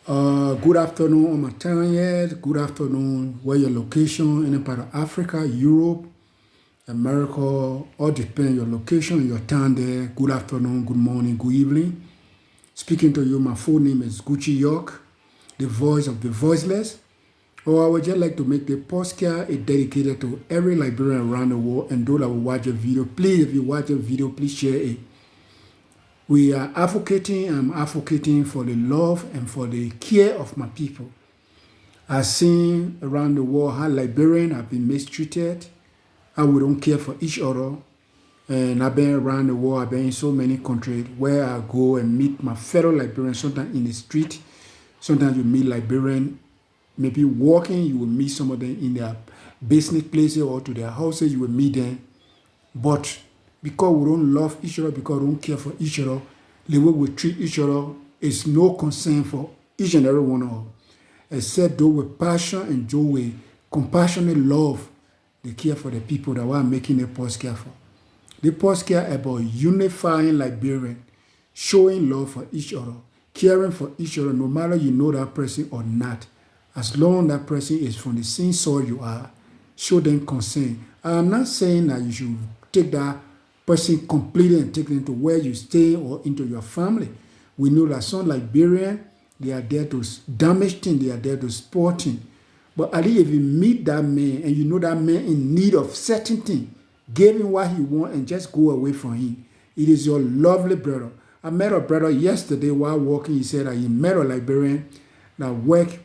Good afternoon on my time yet. Good afternoon, where your location, any part of Africa, Europe, America, all depend your location, your time there. Good afternoon, good morning, good evening. Speaking to you, my full name is Gucci York, the voice of the voiceless. Or I would just like to make the podcast dedicated to every Liberian around the world and those that will watch the video. Please, if you watch the video, please share it. We are advocating, I'm advocating for the love and for the care of my people. I've seen around the world how Liberians have been mistreated, how we don't care for each other. And I've been around the world, I've been in so many countries where I go and meet my fellow Liberians, sometimes in the street. Sometimes you meet Liberians, maybe walking, you will meet some of them in their business places or to their houses, you will meet them. But because we don't love each other, because we don't care for each other, the way we treat each other is no concern for each and every one of us. Except those with passion and those with compassionate love, they care for the people that we're making the podcast for. The podcast about unifying Liberians, showing love for each other, caring for each other, no matter you know that person or not. As long as that person is from the same soil you are, show them concern. I'm not saying that you should take that person completely and take them to where you stay or into your family. We know that some Liberians, they are there to damage things, they are there to support things. But at least if you meet that man and you know that man in need of certain things, give him what he wants and just go away from him. It is your lovely brother. I met a brother yesterday while walking. He said that he met a Liberian that worked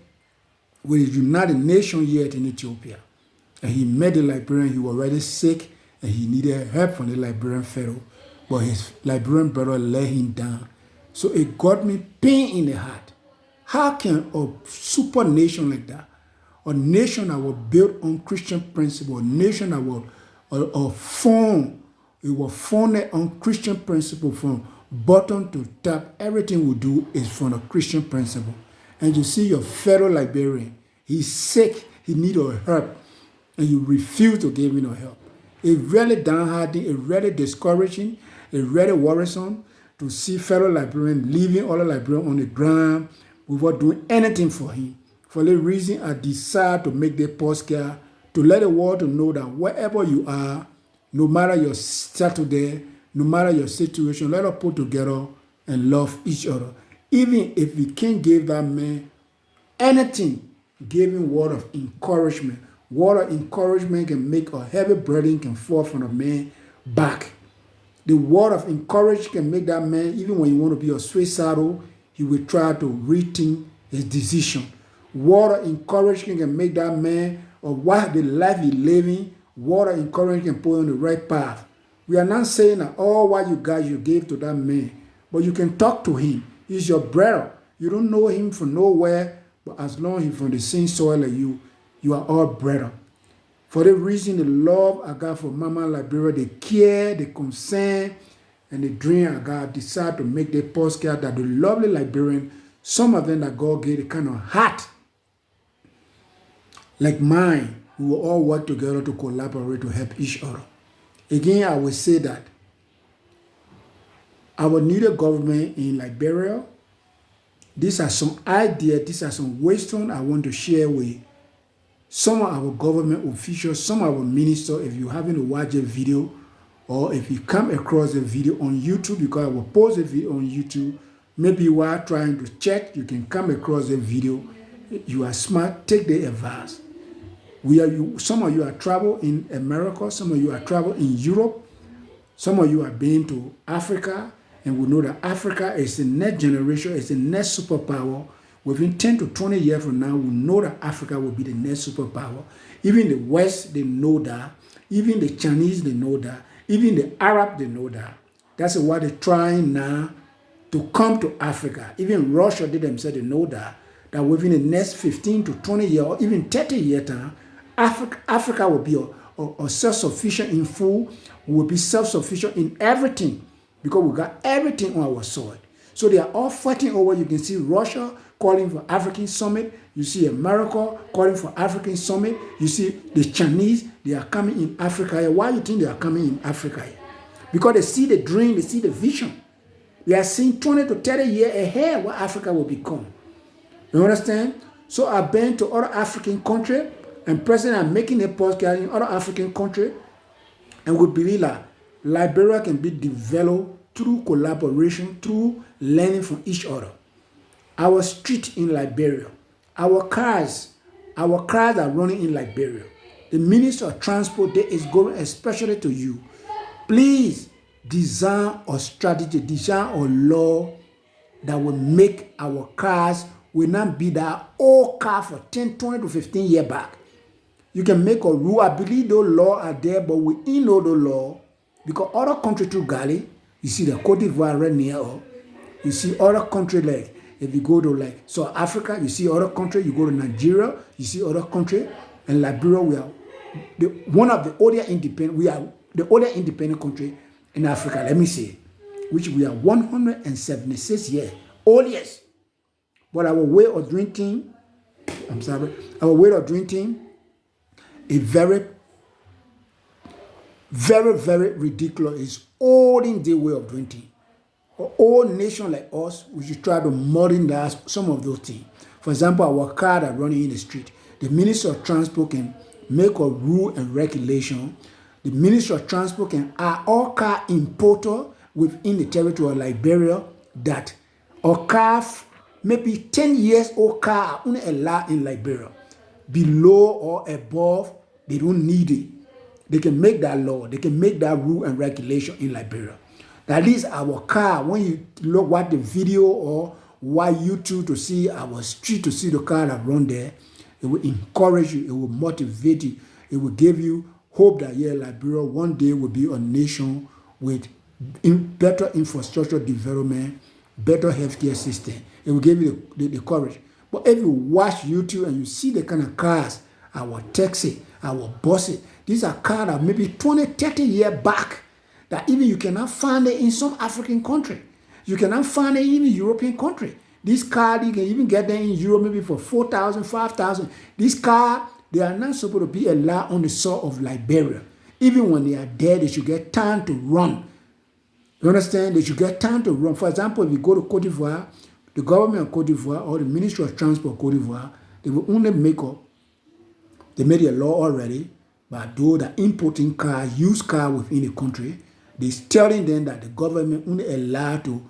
with the United Nations here in Ethiopia. And he met the Liberian, he was already sick, and he needed help from the Liberian fellow. But his Liberian brother let him down. So it got me pain in the heart. How can a super nation like that, a nation that was built on Christian principle, a nation that was founded on Christian principle from bottom to top, everything we do is from a Christian principle. And you see your fellow Liberian, he's sick, he needs help, and you refuse to give him no help. It's really downhearted, it's really discouraging, it's really worrisome to see fellow Liberians leaving other Liberians on the ground without doing anything for him. For that reason, I decided to make the podcast to let the world know that wherever you are, no matter your status there, no matter your situation, let us put together and love each other. Even if we can't give that man anything, give him word of encouragement. Word of encouragement can make a heavy burden can fall from a man back. The word of encouragement can make that man, even when you want to be a suicidal, he will try to rethink his decision. Word of encouragement can make that man or what the life he's living, word of encouragement can put on the right path. We are not saying that all what you got you gave to that man, but you can talk to him. He's your brother. You don't know him from nowhere, but as long as he's from the same soil as you, you are all brother. For the reason, the love I got for Mama Liberia, the care, the concern, and the dream I got, decided to make the podcast that the lovely Liberian, some of them that God gave the kind of heart like mine, we will all work together to collaborate to help each other. Again, I will say that our new government in Liberia, these are some ideas, these are some wisdom I want to share with some of our government officials, some of our ministers. If you haven't watched a video or if you come across a video on YouTube, because I will post a video on YouTube, maybe while trying to check, you can come across a video. You are smart, take the advice. Some of you are travel in America, some of you are travel in Europe, some of you are been to Africa, and we know that Africa is the next generation, is the next superpower. Within 10 to 20 years from now, we know that Africa will be the next superpower. Even the West, they know that. Even the Chinese, they know that. Even the Arab, they know that. That's why they're trying now to come to Africa. Even Russia, they themselves, they know that within the next 15 to 20 years, or even 30 years time, Africa will be a self-sufficient in food, will be self-sufficient in everything, because we got everything on our soil. So they are all fighting over. You can see Russia calling for African summit. You see America calling for African summit. You see the Chinese, they are coming in Africa. Why do you think they are coming in Africa? Because they see the dream, they see the vision. We are seeing 20 to 30 years ahead what Africa will become. You understand? So I've been to other African countries, and presently I'm making a podcast in other African countries, and we believe that Liberia can be developed through collaboration, through learning from each other. Our street in Liberia, our cars are running in Liberia. The Minister of Transport there is going especially to you. Please design a strategy, design a law that will make our cars will not be that old car for 10, 20 to 15 years back. You can make a rule. I believe those laws are there, but we ain't know the law because other countries through Gali, you see the Cote d'Ivoire right near us. You see other countries like, if you go to like South Africa, you see other countries. You go to Nigeria, you see other countries. And Liberia, we are one of the older independent. We are the older independent country in Africa. Let me say, which we are 176 years oldest. But our way of drinking, our way of drinking is very, very, very ridiculous. It's olden day way of drinking. For all nation like us, we should try to modernize some of those things. For example, our car that running in the street. The Minister of Transport can make a rule and regulation. The Minister of Transport can are all car importer within the territory of Liberia that a car, maybe 10 years old car are only allowed in Liberia. Below or above, they don't need it. They can make that law. They can make that rule and regulation in Liberia. At least our car, when you watch the video or watch YouTube to see our street, to see the car that run there, it will encourage you, it will motivate you, it will give you hope that Liberia one day will be a nation with better infrastructure development, better healthcare system. It will give you the courage. But if you watch YouTube and you see the kind of cars, our taxi, our buses, these are cars that maybe 20, 30 years back, that even you cannot find it in some African country. You cannot find it in European country. This car, you can even get them in Europe maybe for 4,000, 5,000. This car, they are not supposed to be allowed on the soil of Liberia. Even when they are there, they should get time to run. You understand? They should get time to run. For example, if you go to Cote d'Ivoire, the government of Cote d'Ivoire or the Ministry of Transport of Cote d'Ivoire, they will only they made a law already, but those that importing cars, used cars within the country, they're telling them that the government only allowed to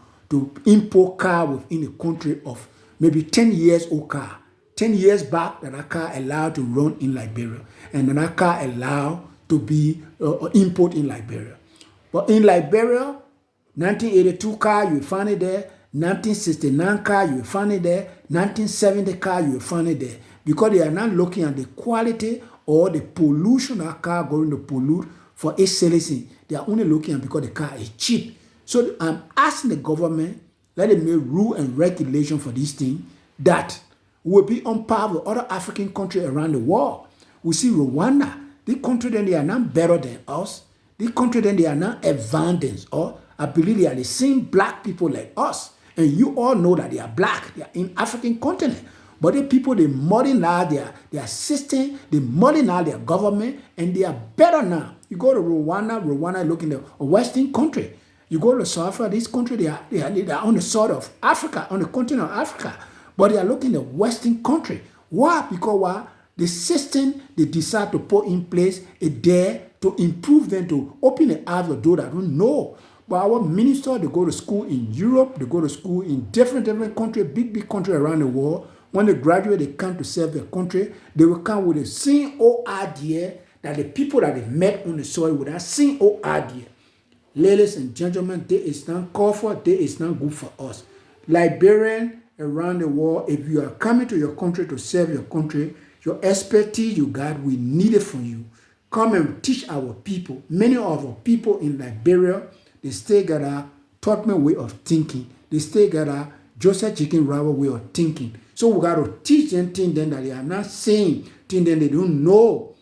import car within the country of maybe 10 years old car. 10 years back, that car allowed to run in Liberia. And that car allowed to be import in Liberia. But in Liberia, 1982 car, you will find it there. 1969 car, you will find it there. 1970 car, you will find it there. Because they are not looking at the quality or the pollution that car going to pollute for its citizen. They are only looking at because the car is cheap. So I'm asking the government, let them make rule and regulation for this thing that will be on par with other African countries around the world. We see Rwanda. This country then they are not better than us. This country then they are not advanced. Or I believe they are the same black people like us. And you all know that they are black. They are in African continent. But the people, they modernize their system, they modernize their government, and they are better now. You go to Rwanda looking at a Western country. You go to South Africa, this country, they are on the side of Africa, on the continent of Africa. But they are looking at Western country. Why? Because the system they decide to put in place is there to improve them, to open the eyes of those that don't know. But our ministers, they go to school in Europe, they go to school in different countries, big countries around the world. When they graduate, they come to serve their country. They will come with the same old idea that the people that they met on the soil with that same old idea. Ladies and gentlemen, there is not call for, there is not good for us. Liberian around the world, if you are coming to your country to serve your country, your expertise you got, we need it from you. Come and teach our people. Many of our people in Liberia, they still got a Tottenham way of thinking. They still got a Joseph Chicken Rubber way of thinking. So we got to teach them things then that they are not saying, things then they don't know.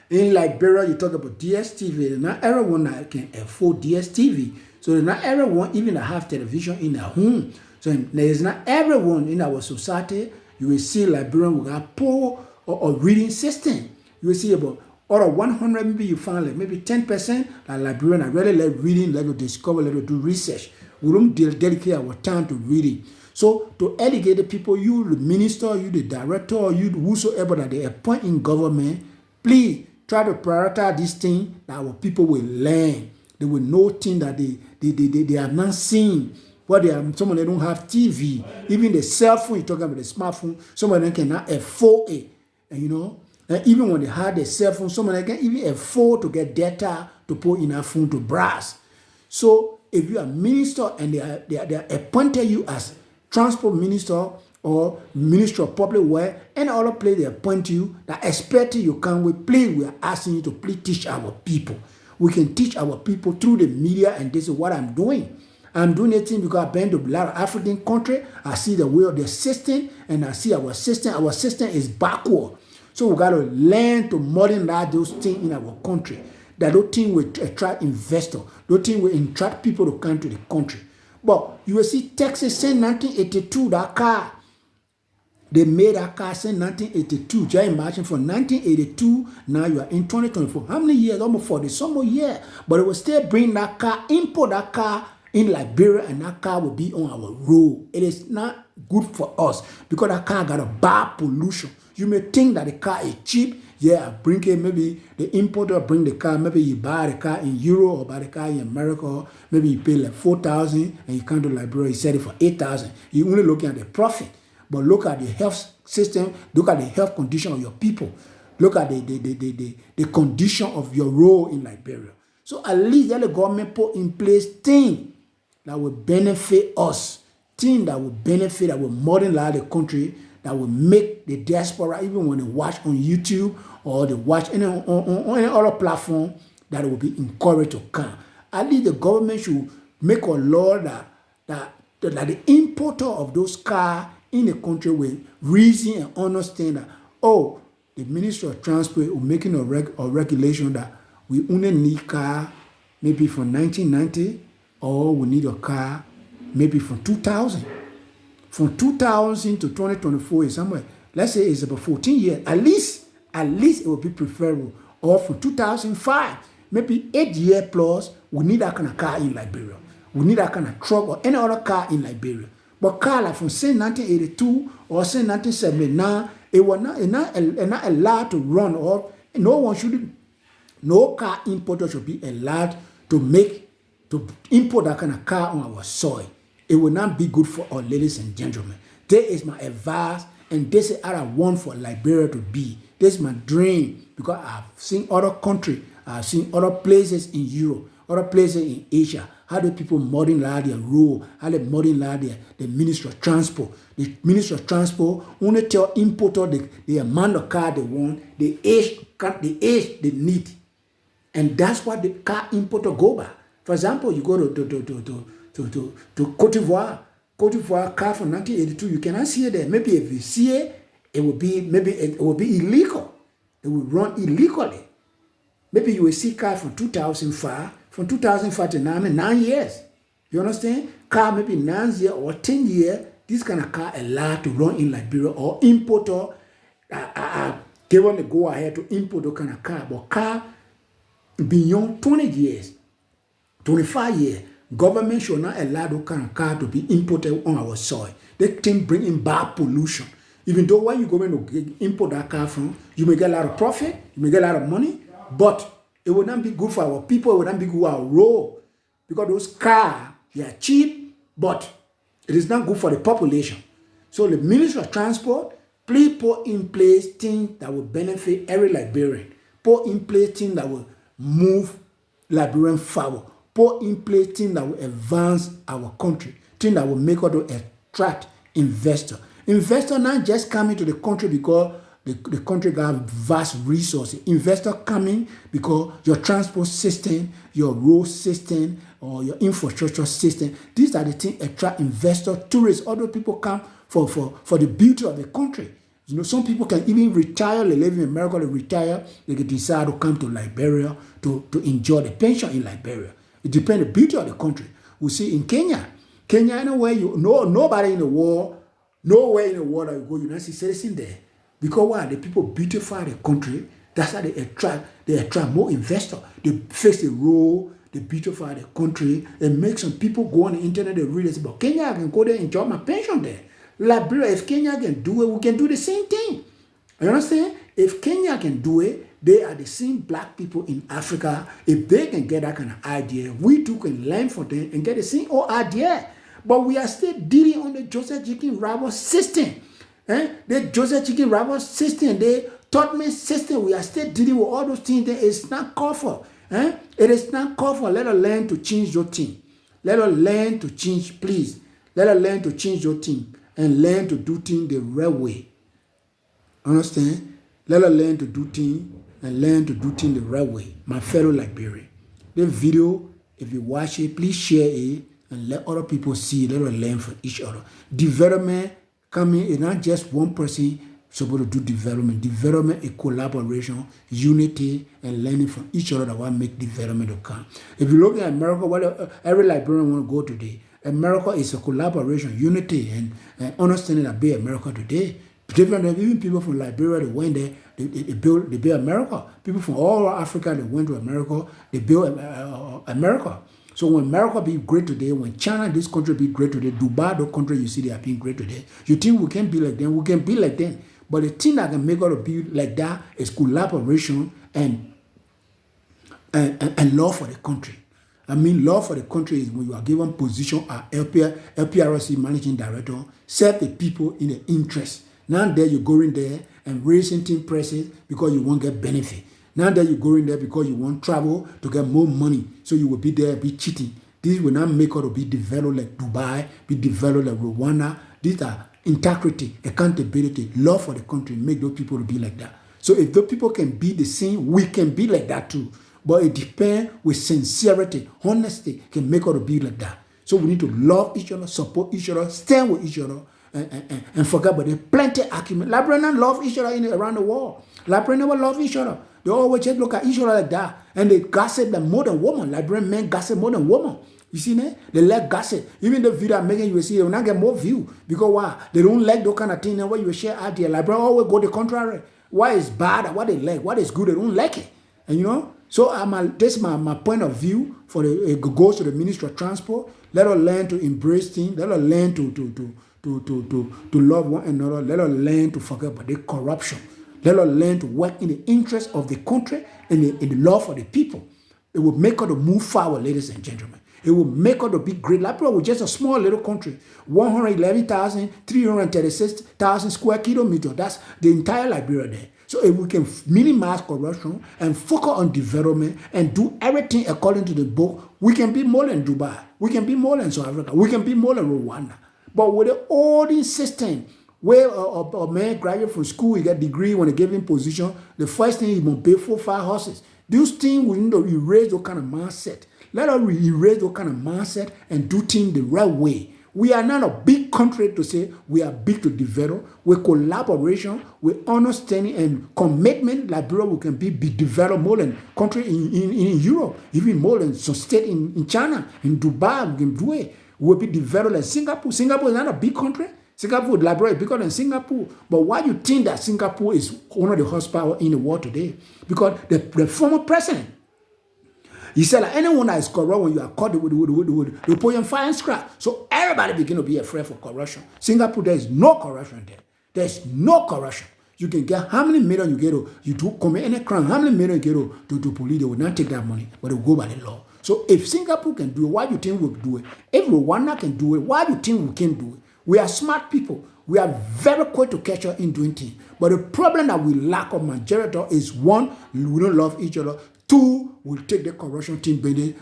In Liberia, you talk about DSTV. Not everyone that can afford DSTV. So not everyone even have television in their home. So there is not everyone in our society. You will see Liberian with a poor or reading system. You will see about out of 100, maybe you find like maybe 10% that Liberian are really like reading, like to discover, like to do research. We don't dedicate our time to reading. So to educate the people, you the minister, you the director, or you whosoever that they appoint in government, please try to prioritize this thing that our people will learn. They will know things that they have not seen. But some of them don't have TV. Even the cell phone, you're talking about the smartphone, some of them cannot afford it. And and even when they had the cell phone, some of them can't even afford to get data to put in a phone to browse. So if you are minister and they appointed you as transport minister or minister of public works, any other place they appoint you, that expecting you come with, please, we are asking you to please teach our people. We can teach our people through the media, and this is what I'm doing. I'm doing it because I've been to a lot of African countries. I see the way of the system, and I see our system. Our system is backward. So we got to learn to modernize those things in our country. That those things will attract investors. Those things will attract people to come to the country. But you will see Texas since 1982, that car, they made that car since 1982. Just imagine from 1982, now you are in 2024. How many years? Almost 40 some more years. But it will still bring that car, import that car in Liberia, and that car will be on our road. It is not good for us because that car got a bad pollution. You may think that the car is cheap. Yeah, bring it, maybe the importer bring the car, maybe you buy the car in Europe or buy the car in America, maybe you pay like 4,000 and you come to Liberia, you sell it for 8,000. You're only looking at the profit. But look at the health system, look at the health condition of your people. Look at the condition of your road in Liberia. So at least let the government put in place things that will benefit us, things that will benefit, that will modernize the country, that will make the diaspora, even when they watch on YouTube or they watch on any other platform, that will be encouraged to come. At least the government should make a law that the importer of those cars in the country will reason and understand that, oh, the Ministry of Transport will making a regulation that we only need car maybe from 1990, or we need a car maybe from 2000. From 2000 to 2024 is somewhere, let's say it's about 14 years. At least it will be preferable. Or from 2005, maybe 8 years plus, we need that kind of car in Liberia. We need that kind of truck or any other car in Liberia. But car like from say 1982 or say 1979, it was not allowed to run, or no car importer should be allowed to import that kind of car on our soil. It will not be good for us, ladies and gentlemen. This is my advice, and this is how I want for Liberia to be. This is my dream, because I've seen other countries, I've seen other places in Europe, other places in Asia, how the people modernize their road, how they modernize the Ministry of Transport. The Ministry of Transport only tell importer the amount of car they want, the age they need. And that's what the car importer go by. For example, you go to Cote d'Ivoire car from 1982, you cannot see it there. Maybe if you see it, it will be illegal. It will run illegally. Maybe you will see car from 2005. From 2005 to 9 years. You understand? Car maybe 9 years or 10 years. This kind of car allowed to run in Liberia, or importer given the go ahead to import the kind of car. But car beyond 20 years, 25 years, government should not allow those kind of car to be imported on our soil. They can bring in bad pollution. Even though where you going to import that car from, you may get a lot of profit, you may get a lot of money, but it will not be good for our people, it will not be good for our road. Because those cars, they are cheap, but it is not good for the population. So the Ministry of Transport, please put in place things that will benefit every Liberian. Put in place things that will move Liberian forward. Put in place things that will advance our country. Things that will make us to attract investors. Investors not just coming to the country because the country got vast resources. Investors coming because your transport system, your road system, or your infrastructure system. These are the things attract investors, tourists. Other people come for the beauty of the country. You know, some people can even retire. They live in America, they retire. They can decide to come to Liberia to enjoy the pension in Liberia. It depends on the beauty of the country. We see in Kenya, anywhere nobody in the world, nowhere in the world that you go, you don't see citizens there. Because why? The people beautify the country. That's how they attract more investors. They fix the road, they beautify the country, and make some people go on the internet and read it. But Kenya, I can go there and enjoy my pension there. Liberia, if Kenya can do it, we can do the same thing. You understand? If Kenya can do it, they are the same black people in Africa. If they can get that kind of idea, we too can learn from them and get the same old idea. But we are still dealing on the Joseph Jenkins Rabo system. The Joseph Jenkins Rabo system, the Totman system, we are still dealing with all those things that is not called for. It is not called for. Let us learn to change your thing. Let us learn to change, please. Let us learn to change your thing and learn to do things the right way. Understand? Let us learn to do things and learn to do things the right way. My fellow Liberian. This video, if you watch it, please share it and let other people see it. Let us learn from each other. Development coming is not just one person supposed to do development. Development is collaboration, unity, and learning from each other that will make development to come. If you look at America, what every Liberian want to go today, America is a collaboration, unity, and understanding that be America today. Different than even people from Liberia, they went there, they built America. People from all over Africa, they went to America, they built America. So when America be great today, when China, this country be great today, Dubai, the country you see they are being great today, you think we can be like them? We can be like them. But the thing that can make us be like that is collaboration and love for the country. I mean, love for the country is when you are given position as LPRC managing director, serve the people in the interest. Now that you're going there and raising team prices because you won't get benefit. Now that you're going there because you want travel to get more money, so you will be there, be cheating. This will not make us to be developed like Dubai, be developed like Rwanda. These are integrity, accountability, love for the country, make those people to be like that. So if those people can be the same, we can be like that too. But it depends with sincerity, honesty, can make us to be like that. So we need to love each other, support each other, stand with each other, and forget about it. Plenty of argument. Liberians love each other around the world. Liberians never love each other. They always just look at each other like that. And they gossip them more than women. Liberian men gossip more than women. You see that? They like gossip. Even the video I'm making, you will see they will not get more view. Because why? They don't like those kind of things. And what you share out there. Liberians always go the contrary. What is bad, what they like, what is good, they don't like it. And you know? So this is my point of view for the goes to the Ministry of Transport. Let us learn to embrace things. Let us learn to love one another. Let us learn to forget about the corruption. Let us learn to work in the interest of the country and in the love for the people. It will make us to move forward, ladies and gentlemen. It will make us to be great. Liberia was just a small little country, 111,336,000 square kilometers. That's the entire Liberia there. So if we can minimize corruption and focus on development and do everything according to the book, we can be more than Dubai. We can be more than South Africa. We can be more than Rwanda. But with the old system, where a man graduate from school, he get a degree, when they give him position, the first thing he must pay 4-5 horses. These things we need to erase those kind of mindset. Let us erase those kind of mindset and do things the right way. We are not a big country to say we are big to develop. With collaboration, with understanding and commitment, Liberia we can be developed more than country in Europe, even more than some state in China, in Dubai, we can do it. We'll be developed like Singapore. Singapore is not a big country. Singapore, Liberia is bigger than Singapore. But why do you think that Singapore is one of the horsepower in the world today? Because the former president, he said like anyone that is corrupt, when you are caught, they put you on fire and scrap. So everybody begin to be afraid for corruption. Singapore, there is no corruption there. There is no corruption. You can get how many million you get you do commit any crime, how many million you get to police, they will not take that money, but they will go by the law. So if Singapore can do it, why do you think we'll do it? If Rwanda can do it, why do you think we can do it? We are smart people. We are very quick to catch up in doing things. But the problem that we lack of majority is one, we don't love each other. Two, we take the corruption thing,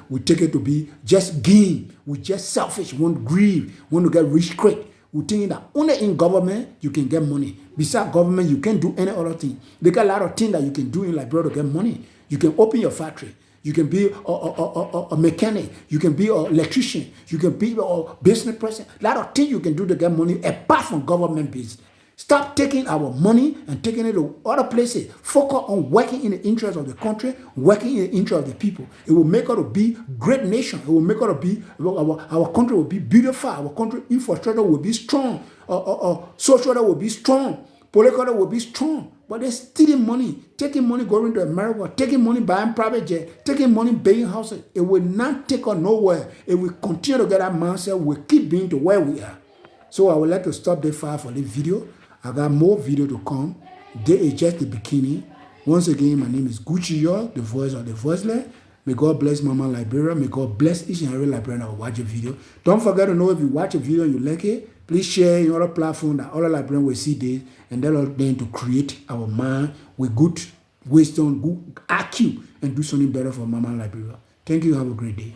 we take it to be just gain. We just selfish, want greed, want to get rich quick. We think that only in government you can get money. Besides government, you can't do any other thing. There are a lot of things that you can do in Liberia to get money. You can open your factory. You can be a mechanic. You can be an electrician. You can be a business person. A lot of things you can do to get money apart from government business. Stop taking our money and taking it to other places. Focus on working in the interest of the country, working in the interest of the people. It will make us to be great nation. It will make us to be, our country will be beautiful. Our country infrastructure will be strong. Social will be strong. Political will be strong. but they're stealing money, taking money going to America, taking money buying private jet, taking money buying houses. It will not take us nowhere. If we continue to get that mindset, we'll keep being to where we are. So I would like to stop there for this video. I got more video to come. This is just the beginning. Once again, my name is Gucci York, the voice of the voiceless. May God bless Mama Liberia. May God bless each and every Liberian that will watch a video. Don't forget to know if you watch a video and you like it, please share in other platforms that other Liberians will see this, and that will then to create our mind with good wisdom, good IQ, and do something better for Mama Liberia. Thank you. Have a great day.